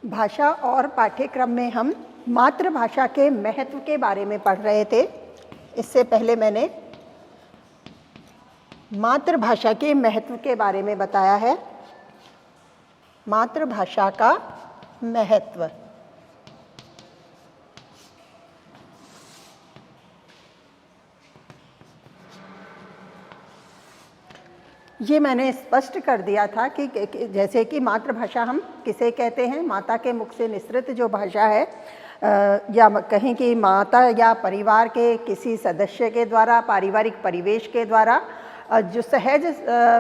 भाषा और पाठ्यक्रम में हम मातृभाषा के महत्व के बारे में पढ़ रहे थे। इससे पहले मैंने मातृभाषा के महत्व के बारे में बताया है। मातृभाषा का महत्व, ये मैंने स्पष्ट कर दिया था कि जैसे कि मातृभाषा हम किसे कहते हैं। माता के मुख से निसृत जो भाषा है, या कहें कि माता या परिवार के किसी सदस्य के द्वारा, पारिवारिक परिवेश के द्वारा जो सहज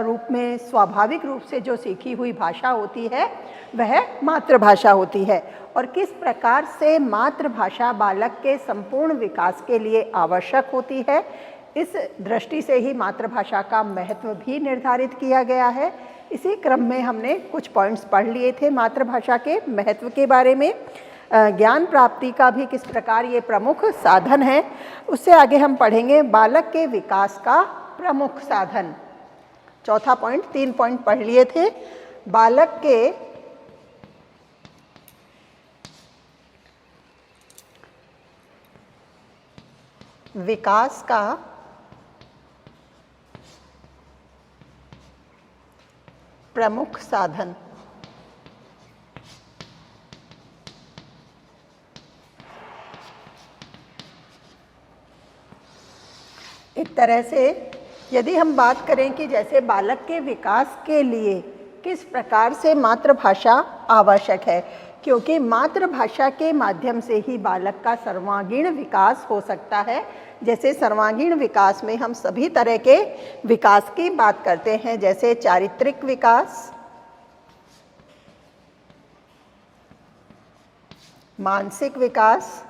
रूप में, स्वाभाविक रूप से जो सीखी हुई भाषा होती है वह मातृभाषा होती है। और किस प्रकार से मातृभाषा बालक के संपूर्ण विकास के लिए आवश्यक होती है, इस दृष्टि से ही मातृभाषा का महत्व भी निर्धारित किया गया है। इसी क्रम में हमने कुछ पॉइंट्स पढ़ लिए थे मातृभाषा के महत्व के बारे में। ज्ञान प्राप्ति का भी किस प्रकार ये प्रमुख साधन है, उससे आगे हम पढ़ेंगे बालक के विकास का प्रमुख साधन। चौथा पॉइंट, 3 पॉइंट पढ़ लिए थे। बालक के विकास का प्रमुख साधन। एक तरह से यदि हम बात करें कि जैसे बालक के विकास के लिए किस प्रकार से मातृभाषा आवश्यक है, क्योंकि मातृभाषा के माध्यम से ही बालक का सर्वांगीण विकास हो सकता है। जैसे सर्वांगीण विकास में हम सभी तरह के विकास की बात करते हैं, जैसे चारित्रिक विकास, मानसिक विकास,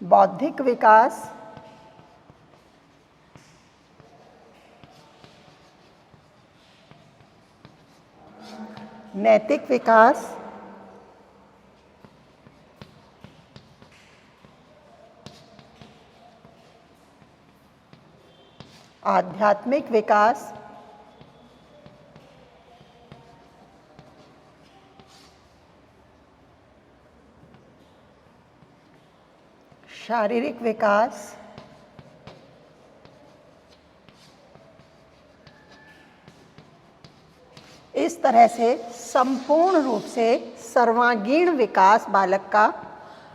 बौद्धिक विकास, नैतिक विकास, आध्यात्मिक विकास, शारीरिक विकास, इस तरह से संपूर्ण रूप से सर्वांगीण विकास बालक का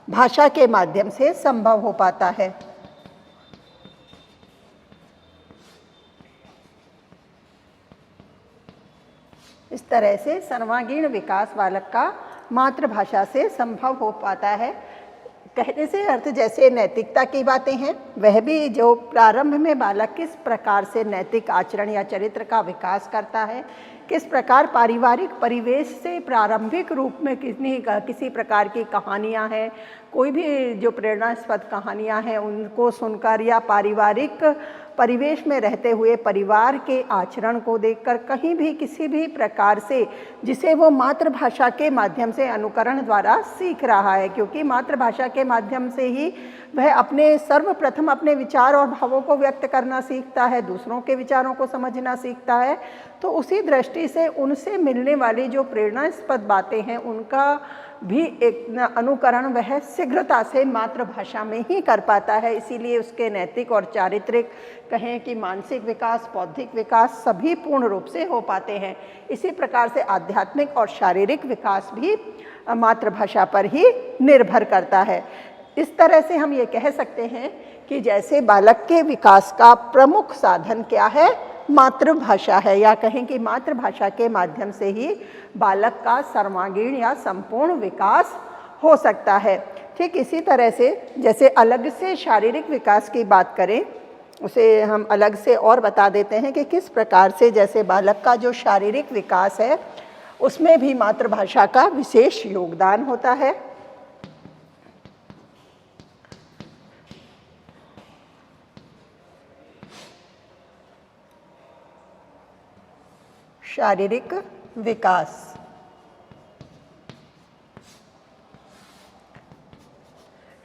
भाषा के माध्यम से संभव हो पाता है। इस तरह से सर्वांगीण विकास बालक का मातृभाषा से संभव हो पाता है। कहने से अर्थ जैसे नैतिकता की बातें हैं, वह भी जो प्रारंभ में बालक किस प्रकार से नैतिक आचरण या चरित्र का विकास करता है, किस प्रकार पारिवारिक परिवेश से प्रारंभिक रूप में किसी प्रकार की कहानियां हैं, कोई भी जो प्रेरणास्पद कहानियां हैं उनको सुनकर, या पारिवारिक परिवेश में रहते हुए परिवार के आचरण को देखकर कहीं भी किसी भी प्रकार से जिसे वो मातृभाषा के माध्यम से अनुकरण द्वारा सीख रहा है, क्योंकि मातृभाषा के माध्यम से ही वह सर्वप्रथम अपने विचार और भावों को व्यक्त करना सीखता है, दूसरों के विचारों को समझना सीखता है। तो उसी दृष्टि से उनसे मिलने वाली जो प्रेरणास्पद बातें हैं उनका भी एक अनुकरण वह शीघ्रता से मातृभाषा में ही कर पाता है। इसीलिए उसके नैतिक और चारित्रिक, कहें कि मानसिक विकास, बौद्धिक विकास सभी पूर्ण रूप से हो पाते हैं। इसी प्रकार से आध्यात्मिक और शारीरिक विकास भी मातृभाषा पर ही निर्भर करता है। इस तरह से हम ये कह सकते हैं कि जैसे बालक के विकास का प्रमुख साधन क्या है, मातृभाषा है, या कहें कि मातृभाषा के माध्यम से ही बालक का सर्वांगीण या संपूर्ण विकास हो सकता है। ठीक इसी तरह से जैसे अलग से शारीरिक विकास की बात करें, उसे हम अलग से और बता देते हैं कि किस प्रकार से जैसे बालक का जो शारीरिक विकास है उसमें भी मातृभाषा का विशेष योगदान होता है। शारीरिक विकास,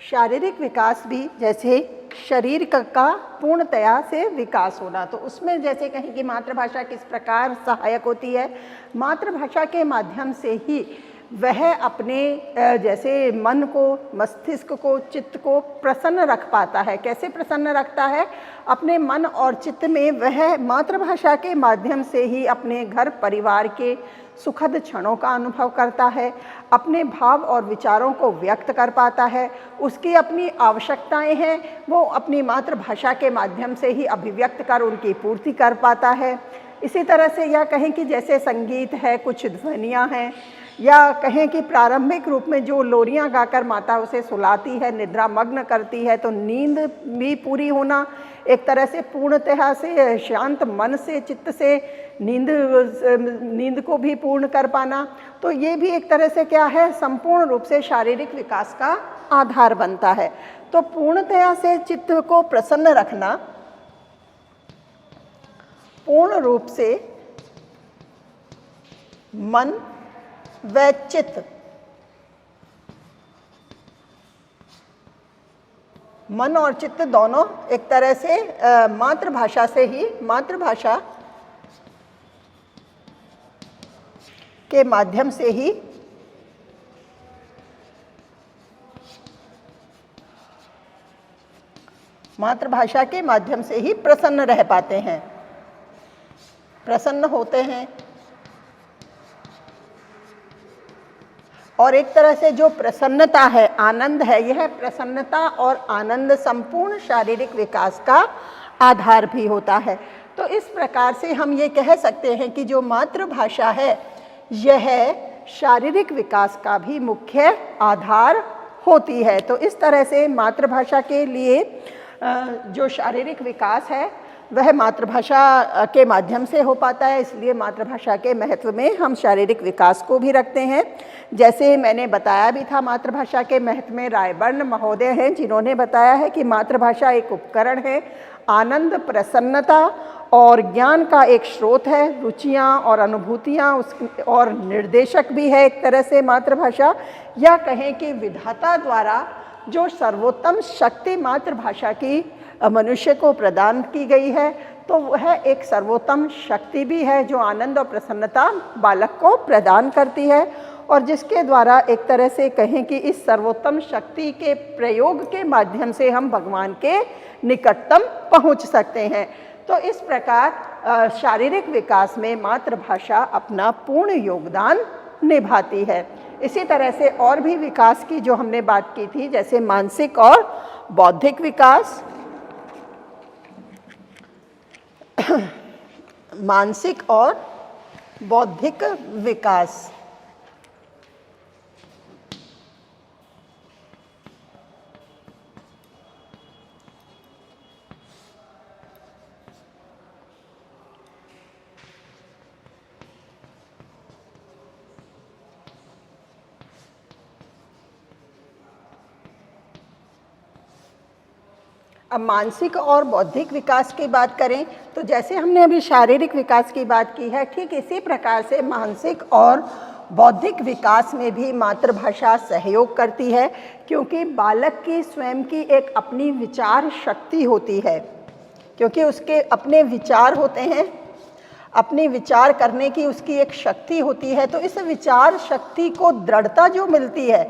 शारीरिक विकास भी जैसे शरीर का पूर्णतया से विकास होना। तो उसमें जैसे कहें कि मातृभाषा किस प्रकार सहायक होती है, मातृभाषा के माध्यम से ही वह अपने जैसे मन को, मस्तिष्क को, चित्त को प्रसन्न रख पाता है। कैसे प्रसन्न रखता है? अपने मन और चित्त में वह मातृभाषा के माध्यम से ही अपने घर परिवार के सुखद क्षणों का अनुभव करता है, अपने भाव और विचारों को व्यक्त कर पाता है, उसकी अपनी आवश्यकताएं हैं वो अपनी मातृभाषा के माध्यम से ही अभिव्यक्त कर उनकी पूर्ति कर पाता है। इसी तरह से यह कहें कि जैसे संगीत है, कुछ ध्वनियाँ हैं, या कहें कि प्रारंभिक रूप में जो लोरियां गाकर माता उसे सुलाती है, निद्रा मग्न करती है, तो नींद भी पूरी होना, एक तरह से पूर्णतः से शांत मन से, चित्त से नींद को भी पूर्ण कर पाना, तो ये भी एक तरह से क्या है, संपूर्ण रूप से शारीरिक विकास का आधार बनता है। तो पूर्णतः से चित्त को प्रसन्न रखना, पूर्ण रूप से मन व चित्त, मन और चित्त दोनों एक तरह से मातृभाषा से ही, मातृभाषा के माध्यम से ही मातृभाषा के माध्यम से ही प्रसन्न रह पाते हैं, प्रसन्न होते हैं। और एक तरह से जो प्रसन्नता है, आनंद है, यह प्रसन्नता और आनंद संपूर्ण शारीरिक विकास का आधार भी होता है। तो इस प्रकार से हम ये कह सकते हैं कि जो मातृभाषा है यह शारीरिक विकास का भी मुख्य आधार होती है। तो इस तरह से मातृभाषा के लिए जो शारीरिक विकास है वह मातृभाषा के माध्यम से हो पाता है, इसलिए मातृभाषा के महत्व में हम शारीरिक विकास को भी रखते हैं। जैसे मैंने बताया भी था, मातृभाषा के महत्व में रायबर्न महोदय हैं जिन्होंने बताया है कि मातृभाषा एक उपकरण है, आनंद, प्रसन्नता और ज्ञान का एक स्रोत है, रुचियाँ और अनुभूतियाँ और निर्देशक भी है एक तरह से मातृभाषा। या कहें कि विधाता द्वारा जो सर्वोत्तम शक्ति मातृभाषा की मनुष्य को प्रदान की गई है, तो वह एक सर्वोत्तम शक्ति भी है जो आनंद और प्रसन्नता बालक को प्रदान करती है, और जिसके द्वारा एक तरह से कहें कि इस सर्वोत्तम शक्ति के प्रयोग के माध्यम से हम भगवान के निकटतम पहुंच सकते हैं। तो इस प्रकार शारीरिक विकास में मातृभाषा अपना पूर्ण योगदान निभाती है। इसी तरह से और भी विकास की जो हमने बात की थी, जैसे मानसिक और बौद्धिक विकास, मानसिक और बौद्धिक विकास, अब मानसिक और बौद्धिक विकास की बात करें तो जैसे हमने अभी शारीरिक विकास की बात की है, ठीक इसी प्रकार से मानसिक और बौद्धिक विकास में भी मातृभाषा सहयोग करती है, क्योंकि बालक की स्वयं की एक अपनी विचार शक्ति होती है, क्योंकि उसके अपने विचार होते हैं, अपनी विचार करने की उसकी एक शक्ति होती है। तो इस विचार शक्ति को दृढ़ता जो मिलती है,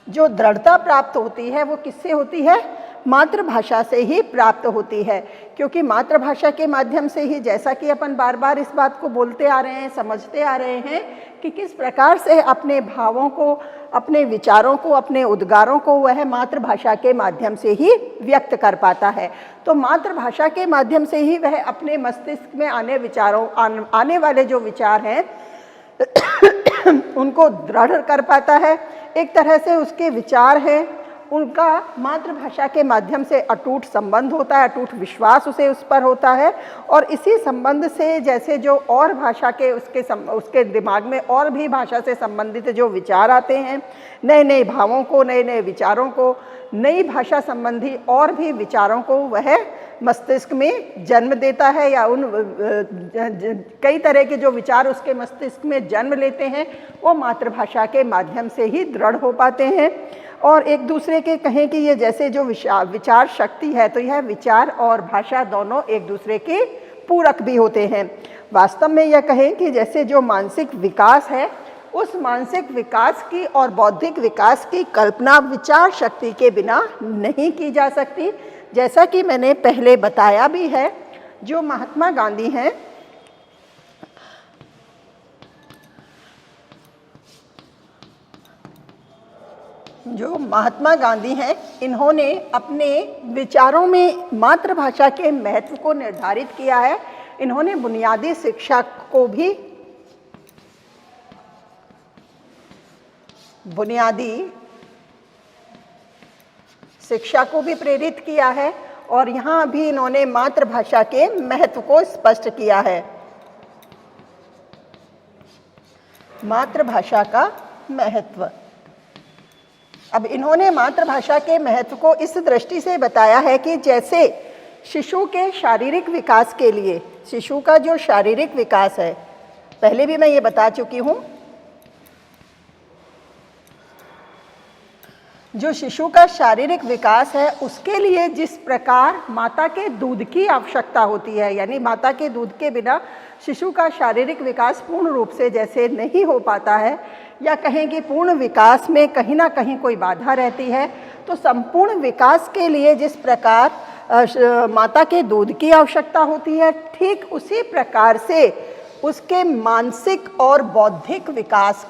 जो दृढ़ता प्राप्त होती है, वो किससे होती है? मातृभाषा से ही प्राप्त होती है, क्योंकि मातृभाषा के माध्यम से ही, जैसा कि अपन बार बार इस बात को बोलते आ रहे हैं, समझते आ रहे हैं कि किस प्रकार से अपने भावों को, अपने विचारों को, अपने उद्गारों को वह मातृभाषा के माध्यम से ही व्यक्त कर पाता है। तो मातृभाषा के माध्यम से ही वह अपने मस्तिष्क में आने वाले जो विचार हैं उनको दृढ़ कर पाता है। एक तरह से उसके विचार हैं, उनका मातृभाषा के माध्यम से अटूट संबंध होता है, अटूट विश्वास उस पर होता है, और इसी संबंध से जैसे जो और भाषा के उसके दिमाग में और भी भाषा से संबंधित जो विचार आते हैं, नए नए भावों को, नए नए विचारों को, नई भाषा संबंधी और भी विचारों को वह मस्तिष्क में जन्म देता है या उन कई तरह के जो विचार उसके मस्तिष्क में जन्म लेते हैं वो मातृभाषा के माध्यम से ही दृढ़ हो पाते हैं। और एक दूसरे के कहें कि ये जैसे जो विचार शक्ति है, तो यह विचार और भाषा दोनों एक दूसरे के पूरक भी होते हैं। वास्तव में यह कहें कि जैसे जो मानसिक विकास है, उस मानसिक विकास की और बौद्धिक विकास की कल्पना विचार शक्ति के बिना नहीं की जा सकती। जैसा कि मैंने पहले बताया भी है, जो महात्मा गांधी हैं, इन्होंने अपने विचारों में मातृभाषा के महत्व को निर्धारित किया है। इन्होंने बुनियादी शिक्षा को भी प्रेरित किया है और यहाँ भी इन्होंने मातृभाषा के महत्व को स्पष्ट किया है। मातृभाषा का महत्व, अब इन्होंने मातृभाषा के महत्व को इस दृष्टि से बताया है कि जैसे शिशु के शारीरिक विकास के लिए, शिशु का जो शारीरिक विकास है, पहले भी मैं ये बता चुकी हूँ, जो शिशु का शारीरिक विकास है उसके लिए जिस प्रकार माता के दूध की आवश्यकता होती है, यानी माता के दूध के बिना शिशु का शारीरिक विकास पूर्ण रूप से जैसे नहीं हो पाता है, या कहें कि पूर्ण विकास में कहीं ना कहीं कोई बाधा रहती है, तो संपूर्ण विकास के लिए जिस प्रकार माता के दूध की आवश्यकता होती है, ठीक उसी प्रकार से उसके मानसिक और बौद्धिक विकास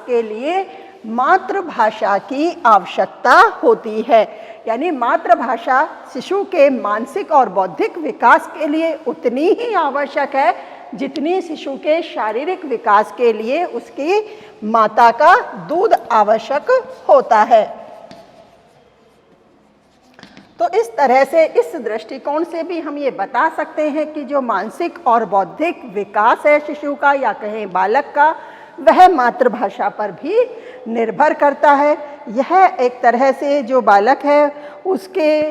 के लिए मातृभाषा की आवश्यकता होती है। यानी मातृभाषा शिशु के मानसिक और बौद्धिक विकास के लिए उतनी ही आवश्यक है जितनी शिशु के शारीरिक विकास के लिए उसकी माता का दूध आवश्यक होता है। तो इस तरह से, इस दृष्टिकोण से भी हम ये बता सकते हैं कि जो मानसिक और बौद्धिक विकास है शिशु का या कहें बालक का, वह मातृभाषा पर भी निर्भर करता है। यह एक तरह से जो बालक है उसके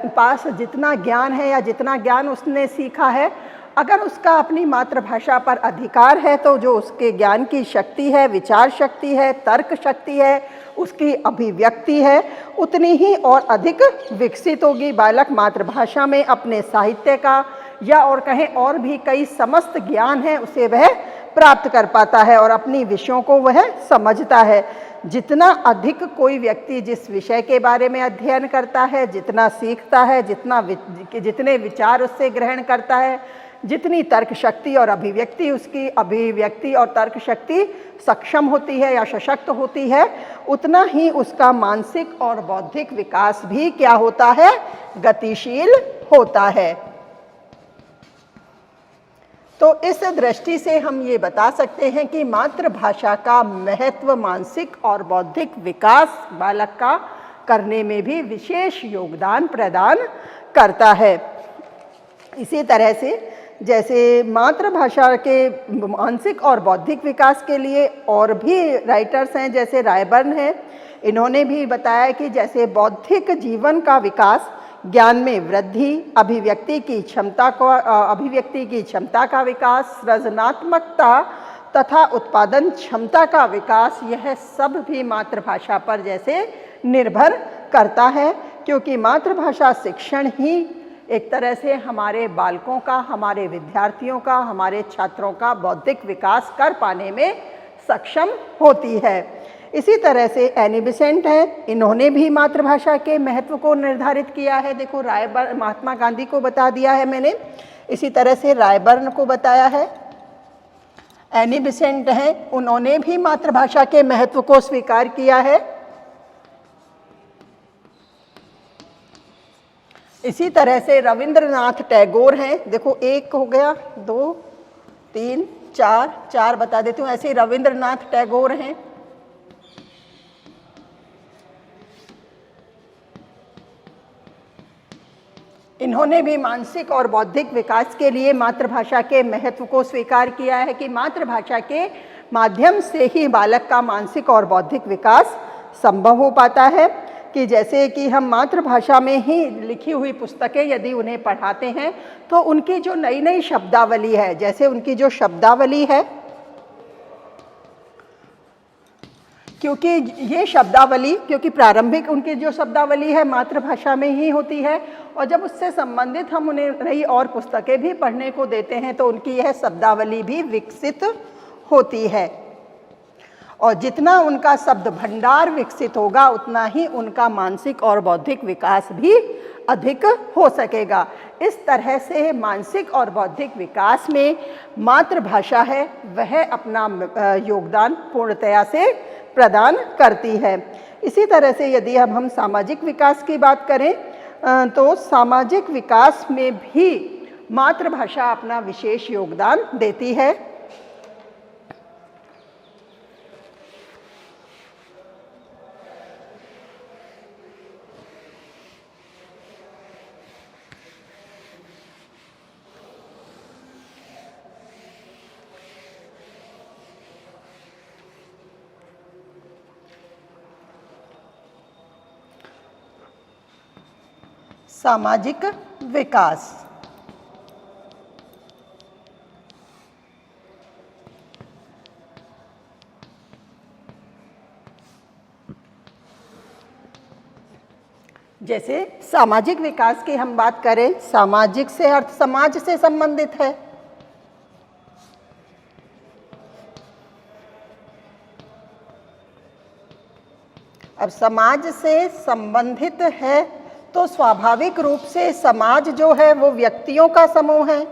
पास जितना ज्ञान है या जितना ज्ञान उसने सीखा है, अगर उसका अपनी मातृभाषा पर अधिकार है तो जो उसके ज्ञान की शक्ति है, विचार शक्ति है, तर्क शक्ति है, उसकी अभिव्यक्ति है, उतनी ही और अधिक विकसित होगी। बालक मातृभाषा में अपने साहित्य का या और कहें और भी कई समस्त ज्ञान है उसे वह प्राप्त कर पाता है और अपनी विषयों को वह समझता है। जितना अधिक कोई व्यक्ति जिस विषय के बारे में अध्ययन करता है, जितना सीखता है, जितने विचार उससे ग्रहण करता है, जितनी तर्क शक्ति और अभिव्यक्ति, उसकी अभिव्यक्ति और तर्क शक्ति सक्षम होती है या सशक्त होती है, उतना ही उसका मानसिक और बौद्धिक विकास भी क्या होता है, गतिशील होता है। तो इस दृष्टि से हम ये बता सकते हैं कि मातृभाषा का महत्व मानसिक और बौद्धिक विकास बालक का करने में भी विशेष योगदान प्रदान करता है। इसी तरह से जैसे मातृभाषा के मानसिक और बौद्धिक विकास के लिए और भी राइटर्स हैं, जैसे रायबर्न हैं, इन्होंने भी बताया कि जैसे बौद्धिक जीवन का विकास ज्ञान में वृद्धि, अभिव्यक्ति की क्षमता का विकास, सृजनात्मकता तथा उत्पादन क्षमता का विकास, यह सब भी मातृभाषा पर जैसे निर्भर करता है, क्योंकि मातृभाषा शिक्षण ही एक तरह से हमारे बालकों का, हमारे विद्यार्थियों का, हमारे छात्रों का बौद्धिक विकास कर पाने में सक्षम होती है। इसी तरह से एनी बेसेंट हैं, इन्होंने भी मातृभाषा के महत्व को निर्धारित किया है। देखो रायबर्न, महात्मा गांधी को बता दिया है मैंने, इसी तरह से रायबर्न को बताया है। एनी बेसेंट हैं, उन्होंने भी मातृभाषा के महत्व को स्वीकार किया है। इसी तरह से रविंद्रनाथ टैगोर हैं, देखो एक हो गया, 2 3 4 बता देती हूँ। ऐसे रविंद्रनाथ टैगोर हैं, इन्होंने भी मानसिक और बौद्धिक विकास के लिए मातृभाषा के महत्व को स्वीकार किया है कि मातृभाषा के माध्यम से ही बालक का मानसिक और बौद्धिक विकास संभव हो पाता है। कि जैसे कि हम मातृभाषा में ही लिखी हुई पुस्तकें यदि उन्हें पढ़ाते हैं तो उनकी जो नई नई शब्दावली है, जैसे उनकी जो शब्दावली है, क्योंकि ये शब्दावली, क्योंकि प्रारंभिक उनकी जो शब्दावली है मातृभाषा में ही होती है, और जब उससे संबंधित हम उन्हें नई और पुस्तकें भी पढ़ने को देते हैं तो उनकी यह शब्दावली भी विकसित होती है। और जितना उनका शब्द भंडार विकसित होगा उतना ही उनका मानसिक और बौद्धिक विकास भी अधिक हो सकेगा। इस तरह से मानसिक और बौद्धिक विकास में मातृभाषा है वह अपना योगदान पूर्णतया से प्रदान करती है। इसी तरह से यदि अब हम सामाजिक विकास की बात करें तो सामाजिक विकास में भी मातृभाषा अपना विशेष योगदान देती है। सामाजिक विकास, जैसे सामाजिक विकास की हम बात करें, सामाजिक से अर्थ समाज से संबंधित है। अब समाज से संबंधित है तो स्वाभाविक रूप से समाज जो है वो व्यक्तियों का समूह है,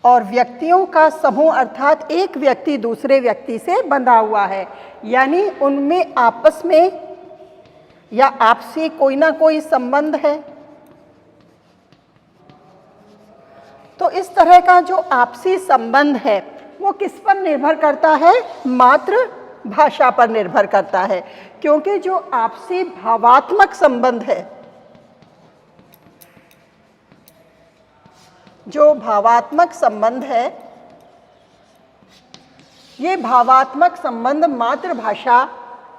और व्यक्तियों का समूह अर्थात एक व्यक्ति दूसरे व्यक्ति से बंधा हुआ है, यानी उनमें आपस में या आपसी कोई ना कोई संबंध है। तो इस तरह का जो आपसी संबंध है वो किस पर निर्भर करता है? मातृभाषा पर निर्भर करता है, क्योंकि जो आपसी भावात्मक संबंध है, जो भावात्मक संबंध है, ये भावात्मक संबंध मातृभाषा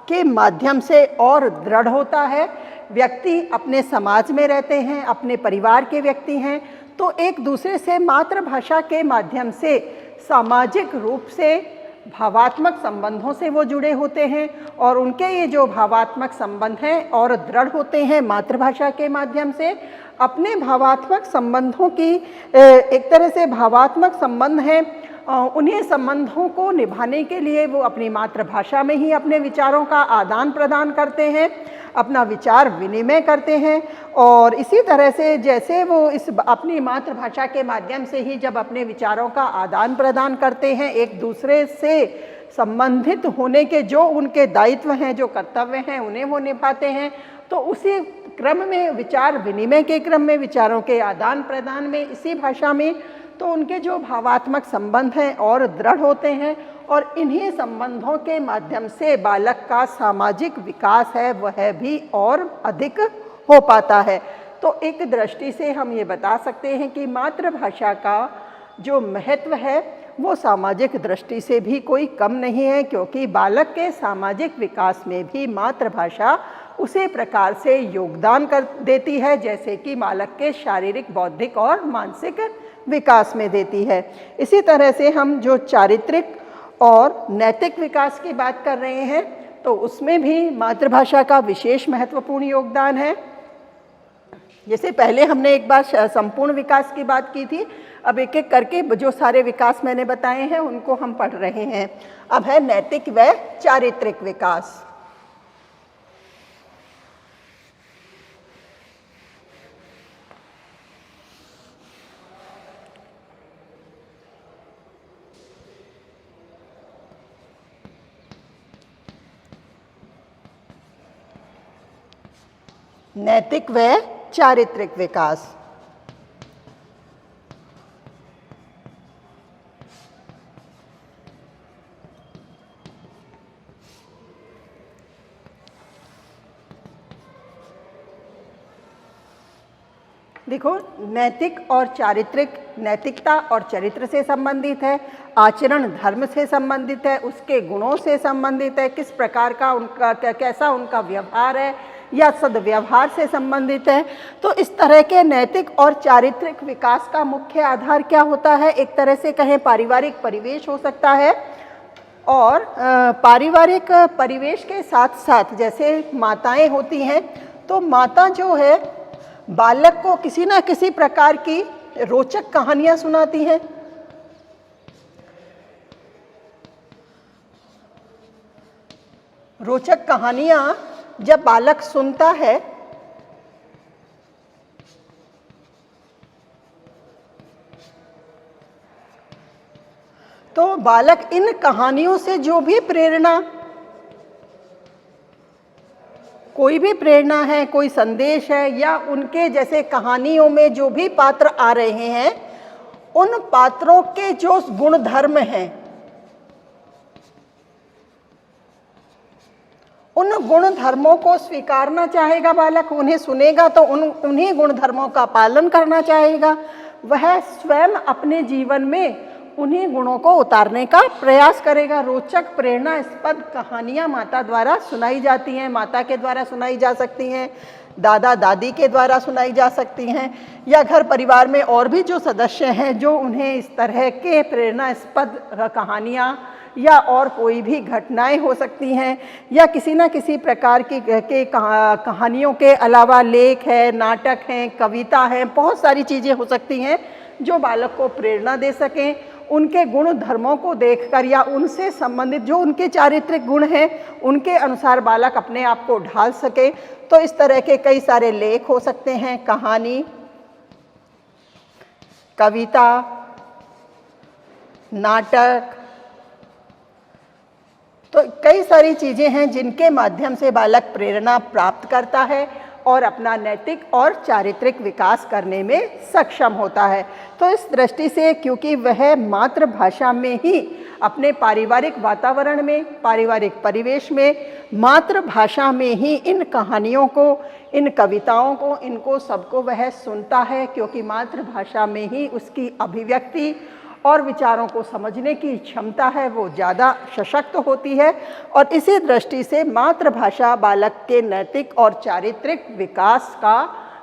के माध्यम से और दृढ़ होता है। व्यक्ति अपने समाज में रहते हैं, अपने परिवार के व्यक्ति हैं, तो एक दूसरे से मातृभाषा के माध्यम से सामाजिक रूप से भावात्मक संबंधों से वो जुड़े होते हैं, और उनके ये जो भावात्मक संबंध हैं और दृढ़ होते हैं मातृभाषा के माध्यम से। अपने भावात्मक संबंधों की एक तरह से भावात्मक संबंध हैं, उन्हीं संबंधों को निभाने के लिए वो अपनी मातृभाषा में ही अपने विचारों का आदान प्रदान करते हैं, अपना विचार विनिमय करते हैं। और इसी तरह से जैसे वो इस अपनी मातृभाषा के माध्यम से ही जब अपने विचारों का आदान प्रदान करते हैं, एक दूसरे से संबंधित होने के जो उनके दायित्व हैं, जो कर्तव्य हैं, उन्हें वो निभाते हैं, तो उसी क्रम में, विचार विनिमय के क्रम में, विचारों के आदान प्रदान में, इसी भाषा में, तो उनके जो भावात्मक संबंध हैं और दृढ़ होते हैं, और इन्हीं संबंधों के माध्यम से बालक का सामाजिक विकास है वह भी और अधिक हो पाता है। तो एक दृष्टि से हम ये बता सकते हैं कि मातृभाषा का जो महत्व है वो सामाजिक दृष्टि से भी कोई कम नहीं है, क्योंकि बालक के सामाजिक विकास में भी मातृभाषा उसी प्रकार से योगदान कर देती है जैसे कि बालक के शारीरिक, बौद्धिक और मानसिक विकास में देती है। इसी तरह से हम जो चारित्रिक और नैतिक विकास की बात कर रहे हैं तो उसमें भी मातृभाषा का विशेष महत्वपूर्ण योगदान है। जैसे पहले हमने एक बार संपूर्ण विकास की बात की थी, अब एक एक करके जो सारे विकास मैंने बताए हैं उनको हम पढ़ रहे हैं। अब है नैतिक व चारित्रिक विकास। नैतिक व चारित्रिक विकास। देखो, नैतिक और चारित्रिक नैतिकता और चरित्र से संबंधित है, आचरण धर्म से संबंधित है, उसके गुणों से संबंधित है, किस प्रकार का उनका कैसा उनका व्यवहार है या सद्व्यवहार से संबंधित है। तो इस तरह के नैतिक और चारित्रिक विकास का मुख्य आधार क्या होता है? एक तरह से कहें पारिवारिक परिवेश हो सकता है, और पारिवारिक परिवेश के साथ साथ जैसे माताएं होती हैं, तो माता जो है बालक को किसी न किसी प्रकार की रोचक कहानियां सुनाती हैं। रोचक कहानियां जब बालक सुनता है तो बालक इन कहानियों से जो भी प्रेरणा, कोई भी प्रेरणा है, कोई संदेश है, या उनके जैसे कहानियों में जो भी पात्र आ रहे हैं, उन पात्रों के जो गुण धर्म हैं, उन गुण धर्मों को स्वीकारना चाहेगा बालक। उन्हें सुनेगा तो उन्हीं गुण धर्मों का पालन करना चाहेगा। वह स्वयं अपने जीवन में उन्हीं गुणों को उतारने का प्रयास करेगा। रोचक प्रेरणास्पद कहानियां माता द्वारा सुनाई जाती हैं, माता के द्वारा सुनाई जा सकती हैं, दादा दादी के द्वारा सुनाई जा सकती हैं, या घर परिवार में और भी जो सदस्य हैं जो उन्हें इस तरह के प्रेरणास्पद कहानियां या और कोई भी घटनाएं हो सकती हैं, या किसी न किसी प्रकार की कहानियों के अलावा लेख है, नाटक हैं, कविता है, बहुत सारी चीज़ें हो सकती हैं जो बालक को प्रेरणा दे सकें। उनके गुण धर्मों को देखकर या उनसे संबंधित जो उनके चारित्रिक गुण हैं उनके अनुसार बालक अपने आप को ढाल सके। तो इस तरह के कई सारे लेख हो सकते हैं, कहानी, कविता, नाटक, तो कई सारी चीज़ें हैं जिनके माध्यम से बालक प्रेरणा प्राप्त करता है और अपना नैतिक और चारित्रिक विकास करने में सक्षम होता है। तो इस दृष्टि से क्योंकि वह मातृभाषा में ही अपने पारिवारिक वातावरण में, पारिवारिक परिवेश में, मातृभाषा में ही इन कहानियों को, इन कविताओं को, इनको सबको वह सुनता है, क्योंकि मातृभाषा में ही उसकी अभिव्यक्ति और विचारों को समझने की क्षमता है वो ज़्यादा सशक्त होती है। और इसी दृष्टि से मातृभाषा बालक के नैतिक और चारित्रिक विकास का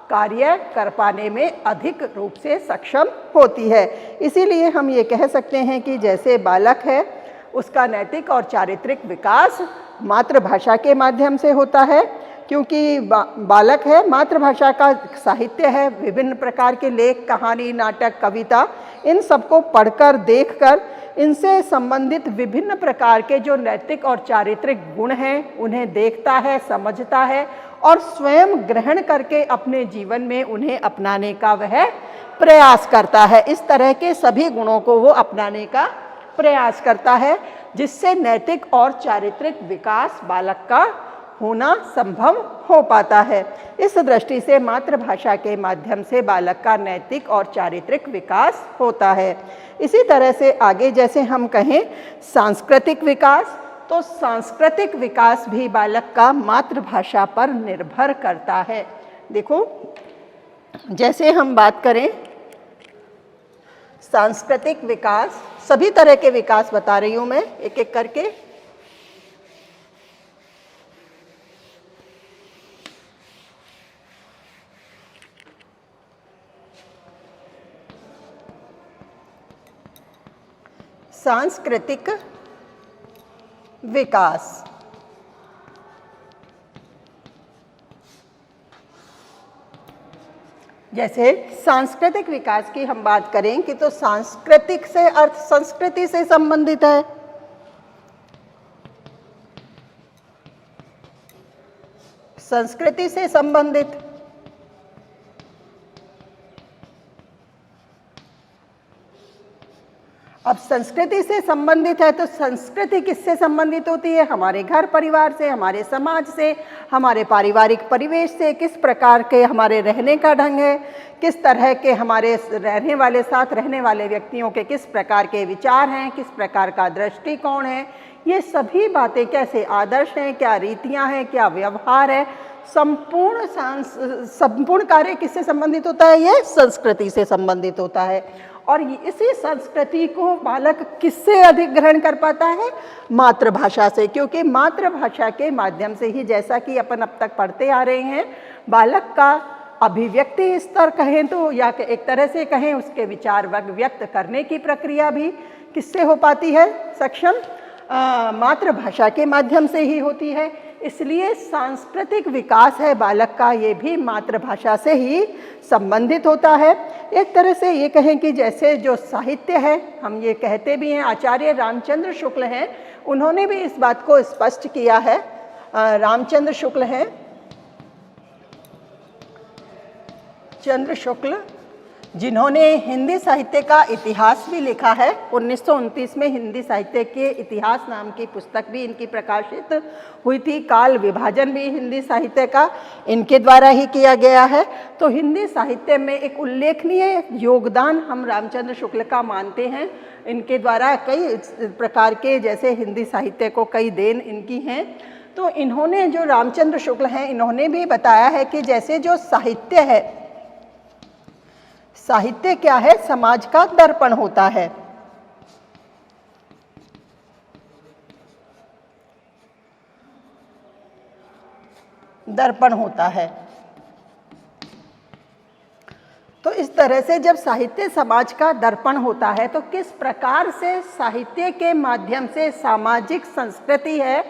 कार्य कर पाने में अधिक रूप से सक्षम होती है। इसीलिए हम ये कह सकते हैं कि जैसे बालक है उसका नैतिक और चारित्रिक विकास मातृभाषा के माध्यम से होता है, क्योंकि बालक है, मातृभाषा का साहित्य है, विभिन्न प्रकार के लेख, कहानी, नाटक, कविता, इन सबको पढ़कर, देखकर, इनसे संबंधित विभिन्न प्रकार के जो नैतिक और चारित्रिक गुण हैं उन्हें देखता है, समझता है और स्वयं ग्रहण करके अपने जीवन में उन्हें अपनाने का वह प्रयास करता है। इस तरह के सभी गुणों को वो अपनाने का प्रयास करता है, जिससे नैतिक और चारित्रिक विकास बालक का होना संभव हो पाता है। इस दृष्टि से मातृभाषा के माध्यम से बालक का नैतिक और चारित्रिक विकास होता है। इसी तरह से आगे जैसे हम कहें सांस्कृतिक विकास, तो सांस्कृतिक विकास भी बालक का मातृभाषा पर निर्भर करता है। देखो, जैसे हम बात करें सांस्कृतिक विकास, सभी तरह के विकास बता रही हूँ मैं एक एक करके। सांस्कृतिक विकास, जैसे सांस्कृतिक विकास की हम बात करें कि तो सांस्कृतिक से अर्थ संस्कृति से संबंधित है। संस्कृति से संबंधित, अब संस्कृति से संबंधित है तो संस्कृति किससे संबंधित होती है? हमारे घर परिवार से, हमारे समाज से, हमारे पारिवारिक परिवेश से। किस प्रकार के हमारे रहने का ढंग है, किस तरह के हमारे रहने वाले साथ रहने वाले व्यक्तियों के किस प्रकार के विचार हैं, किस प्रकार का दृष्टिकोण है, ये सभी बातें कैसे आदर्श हैं, क्या रीतियां हैं, क्या व्यवहार है, संपूर्ण कार्य किससे संबंधित होता है? ये संस्कृति से संबंधित होता है। और इसी संस्कृति को बालक किससे अधिक ग्रहण कर पाता है? मातृभाषा से, क्योंकि मातृभाषा के माध्यम से ही, जैसा कि अपन अब तक पढ़ते आ रहे हैं, बालक का अभिव्यक्ति स्तर कहें तो, या एक तरह से कहें उसके विचार व्यक्त करने की प्रक्रिया भी किससे हो पाती है सक्षम? मातृभाषा के माध्यम से ही होती है। इसलिए सांस्कृतिक विकास है बालक का, ये भी मातृभाषा से ही संबंधित होता है। एक तरह से ये कहें कि जैसे जो साहित्य है, हम ये कहते भी हैं, आचार्य रामचंद्र शुक्ल हैं, उन्होंने भी इस बात को स्पष्ट किया है। रामचंद्र शुक्ल हैं, चंद्र शुक्ल, जिन्होंने हिंदी साहित्य का इतिहास भी लिखा है। 1929 में हिंदी साहित्य के इतिहास नाम की पुस्तक भी इनकी प्रकाशित हुई थी। काल विभाजन भी हिंदी साहित्य का इनके द्वारा ही किया गया है। तो हिंदी साहित्य में एक उल्लेखनीय योगदान हम रामचंद्र शुक्ल का मानते हैं। इनके द्वारा कई प्रकार के, जैसे हिंदी साहित्य को कई देन इनकी हैं। तो इन्होंने, जो रामचंद्र शुक्ल हैं, इन्होंने भी बताया है कि जैसे जो साहित्य है, साहित्य क्या है? समाज का दर्पण होता है। दर्पण होता है। तो इस तरह से जब साहित्य समाज का दर्पण होता है, तो किस प्रकार से साहित्य के माध्यम से सामाजिक संस्कृति है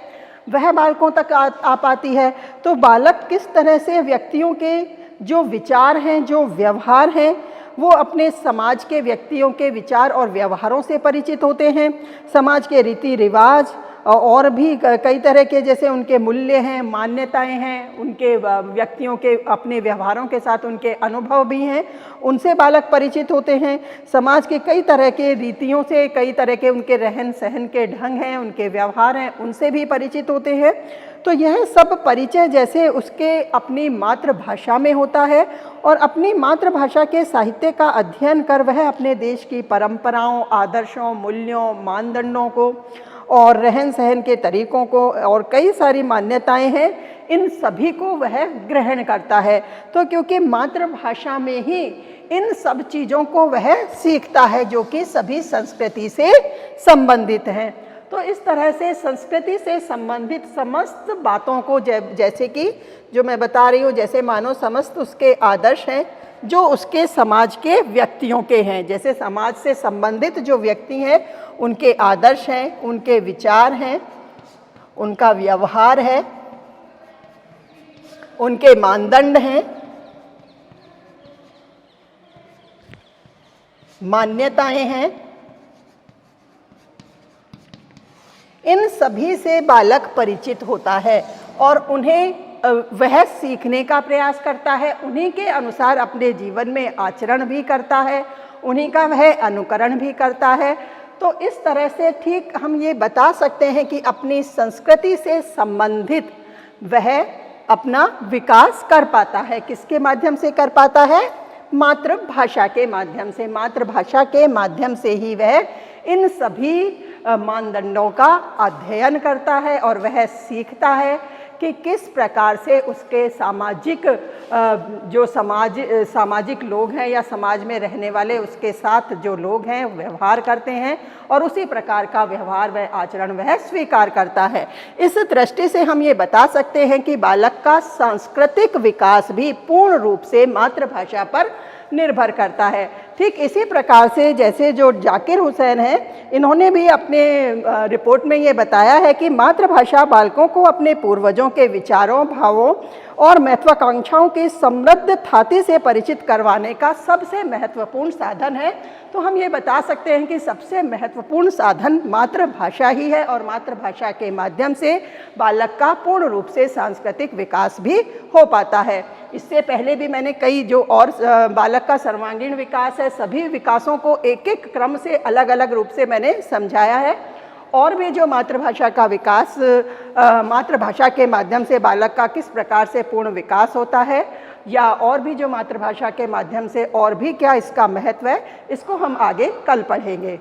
वह बालकों तक आ पाती है। तो बालक किस तरह से व्यक्तियों के जो विचार हैं, जो व्यवहार हैं, वो अपने समाज के व्यक्तियों के विचार और व्यवहारों से परिचित होते हैं। समाज के रीति रिवाज और भी कई तरह के, जैसे उनके मूल्य हैं, मान्यताएं हैं, उनके व्यक्तियों के अपने व्यवहारों के साथ उनके अनुभव भी हैं, उनसे बालक परिचित होते हैं। समाज के कई तरह के रीतियों से, कई तरह के उनके रहन सहन के ढंग हैं, उनके व्यवहार हैं, उनसे भी परिचित होते हैं। तो यह सब परिचय जैसे उसके अपनी मातृभाषा में होता है, और अपनी मातृभाषा के साहित्य का अध्ययन कर वह अपने देश की परंपराओं, आदर्शों, मूल्यों, मानदंडों को और रहन सहन के तरीकों को, और कई सारी मान्यताएं हैं, इन सभी को वह ग्रहण करता है। तो क्योंकि मातृभाषा में ही इन सब चीज़ों को वह सीखता है जो कि सभी संस्कृति से संबंधित हैं। तो इस तरह से संस्कृति से संबंधित समस्त बातों को, जैसे कि जो मैं बता रही हूँ, जैसे मानो समस्त उसके आदर्श हैं जो उसके समाज के व्यक्तियों के हैं, जैसे समाज से संबंधित जो व्यक्ति हैं उनके आदर्श हैं, उनके विचार हैं, उनका व्यवहार है, उनके मानदंड हैं, मान्यताएं हैं, इन सभी से बालक परिचित होता है और उन्हें वह सीखने का प्रयास करता है, उन्हीं के अनुसार अपने जीवन में आचरण भी करता है, उन्हीं का वह अनुकरण भी करता है। तो इस तरह से ठीक हम ये बता सकते हैं कि अपनी संस्कृति से संबंधित वह अपना विकास कर पाता है। किसके माध्यम से कर पाता है? मातृभाषा के माध्यम से। मातृभाषा के माध्यम से ही वह इन सभी मानदंडों का अध्ययन करता है और वह सीखता है कि किस प्रकार से उसके सामाजिक जो सामाजिक लोग हैं या समाज में रहने वाले उसके साथ जो लोग हैं व्यवहार करते हैं, और उसी प्रकार का व्यवहार व आचरण वह स्वीकार करता है। इस दृष्टि से हम ये बता सकते हैं कि बालक का सांस्कृतिक विकास भी पूर्ण रूप से मातृभाषा पर निर्भर करता है। ठीक इसी प्रकार से जैसे जो जाकिर हुसैन हैं, इन्होंने भी अपने रिपोर्ट में ये बताया है कि मातृभाषा बालकों को अपने पूर्वजों के विचारों, भावों और महत्वाकांक्षाओं की समृद्ध थाती से परिचित करवाने का सबसे महत्वपूर्ण साधन है। तो हम ये बता सकते हैं कि सबसे महत्वपूर्ण साधन मातृभाषा ही है, और मातृभाषा के माध्यम से बालक का पूर्ण रूप से सांस्कृतिक विकास भी हो पाता है। इससे पहले भी मैंने कई जो और बालक का सर्वांगीण विकास है, सभी विकासों को एक एक क्रम से अलग अलग रूप से मैंने समझाया है। और भी जो मातृभाषा का विकास, मातृभाषा के माध्यम से बालक का किस प्रकार से पूर्ण विकास होता है, या और भी जो मातृभाषा के माध्यम से और भी क्या इसका महत्व है, इसको हम आगे कल पढ़ेंगे।